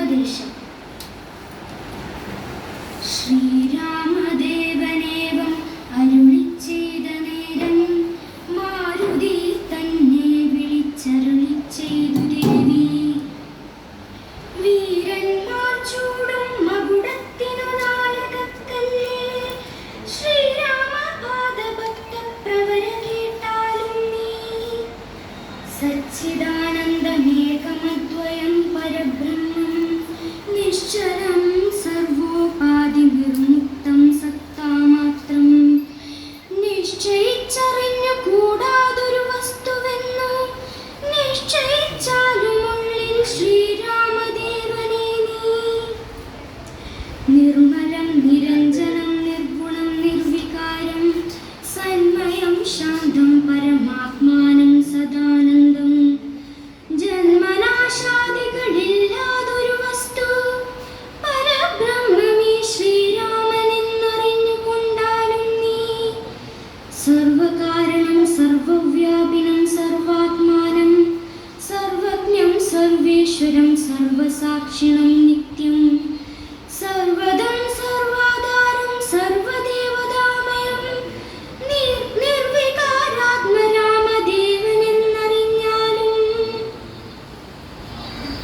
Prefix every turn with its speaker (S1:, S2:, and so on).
S1: ഉപദേശം. ശ്രീരാമദേവനേവം അരുളിച്ചെയ്ത നേരം മാരുതി തന്നെ വിളിച്ചരുളിച്ചെയ്തു ദേവി. വീരന്മാർ ചൂടും മകുടത്തിനു നായകക്കല്ലേ ശ്രീരാമപാദഭക്ത പ്രവര കേട്ടാലും നീ. സച്ചിദാനന്ദമേകമദ്വയം പരബ്രഹ്മം നിശ്ചലം സർവോപാധി നിർമുക്തം സത്താമാത്രം. നിശ്ചയിച്ചറിഞ്ഞു കൂടാതൊരു വസ്തുവെന്നു നിശ്ചയിച്ചാലുമുള്ളിൽ ശ്രീരാമദേവനെ നീ. നിർമ്മലം നിരഞ്ജനം നിർഗുണം നിർവികാരം സന്മയം ശാന്തം പരമാത്മാനം സദാനന്ദം. ജന്മനാശാദികളില്ലാതൊരു വസ്തു പരബ്രഹ്മമീ ശ്രീരാമനെന്നറിഞ്ഞുകൊണ്ടാലും നീ. സർവകാരണം സർവവ്യാപിനം സർവാത്മാനം സർവജ്ഞം സർവേശ്വരം സർവസാക്ഷിണം നിത്യം